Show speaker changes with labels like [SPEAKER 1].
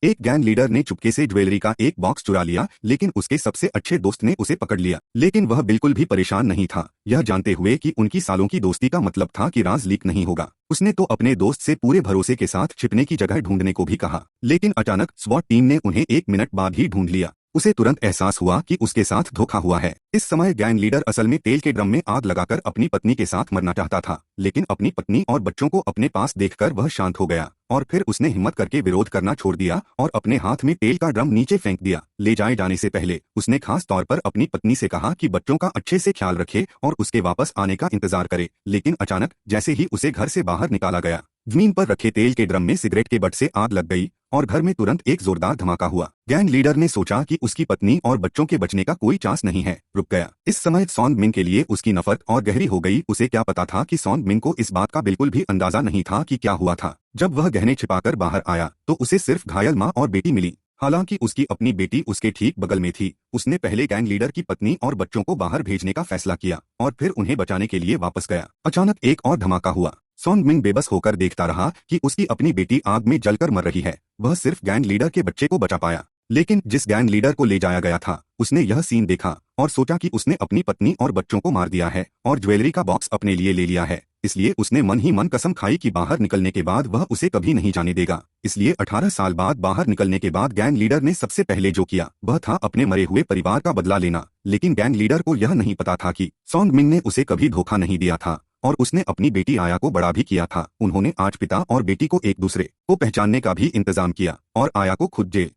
[SPEAKER 1] एक gang leader ने चुपके से ज्वेलरी का एक बॉक्स चुरा लिया, लेकिन उसके सबसे अच्छे दोस्त ने उसे पकड़ लिया। लेकिन वह बिल्कुल भी परेशान नहीं था, यह जानते हुए कि उनकी सालों की दोस्ती का मतलब था कि राज लीक नहीं होगा। उसने तो अपने दोस्त से पूरे भरोसे के साथ छिपने की जगह ढूंढने को भी कहा, लेकिन अचानक स्वॉट टीम ने उन्हें 1 मिनट बाद ही ढूंढ लिया। उसे तुरंत एहसास हुआ कि उसके साथ धोखा हुआ है। इस समय गैंग लीडर असल में तेल के ड्रम में आग लगाकर अपनी पत्नी के साथ मरना चाहता था, लेकिन अपनी पत्नी और बच्चों को अपने पास देखकर वह शांत हो गया और फिर उसने हिम्मत करके विरोध करना छोड़ दिया और अपने हाथ में तेल का ड्रम नीचे फेंक दिया। ले जाए जाने से पहले उसने खास तौर पर अपनी पत्नी से कहा कि बच्चों का अच्छे से ख्याल रखे और उसके वापस आने का इंतजार करे। लेकिन अचानक जैसे ही उसे घर से बाहर निकाला गया, जमीन पर रखे तेल के ड्रम में सिगरेट के बट से आग लग गई और घर में तुरंत एक जोरदार धमाका हुआ। गैंग लीडर ने सोचा कि उसकी पत्नी और बच्चों के बचने का कोई चांस नहीं है, रुक गया। इस समय सॉन्ग मिन के लिए उसकी नफरत और गहरी हो गई। उसे क्या पता था कि सॉन्ग मिन को इस बात का बिल्कुल भी अंदाजा नहीं था कि क्या हुआ था। जब वह गहने छिपाकर बाहर आया तो उसे सिर्फ घायल माँ और बेटी मिली। हालांकि उसकी अपनी बेटी उसके ठीक बगल में थी। उसने पहले गैंग लीडर की पत्नी और बच्चों को बाहर भेजने का फैसला किया और फिर उन्हें बचाने के लिए वापस गया। अचानक एक और धमाका हुआ। सॉन्ग मिन बेबस होकर देखता रहा कि उसकी अपनी बेटी आग में जलकर मर रही है। वह सिर्फ गैंग लीडर के बच्चे को बचा पाया, लेकिन जिस गैंग लीडर को ले जाया गया था उसने यह सीन देखा और सोचा कि उसने अपनी पत्नी और बच्चों को मार दिया है और ज्वेलरी का बॉक्स अपने लिए ले लिया है। इसलिए उसने मन ही मन कसम खाई कि बाहर निकलने के बाद वह उसे कभी नहीं जाने देगा। इसलिए 18 साल बाद बाहर निकलने के बाद गैंग लीडर ने सबसे पहले जो किया वह था अपने मरे हुए परिवार का बदला लेना। लेकिन गैंग लीडर को यह नहीं पता था कि सॉन्ग मिन ने उसे कभी धोखा नहीं दिया था और उसने अपनी बेटी आया को बड़ा भी किया था। उन्होंने आज पिता और बेटी को एक दूसरे को पहचानने का भी इंतजाम किया और आया को खुद जेल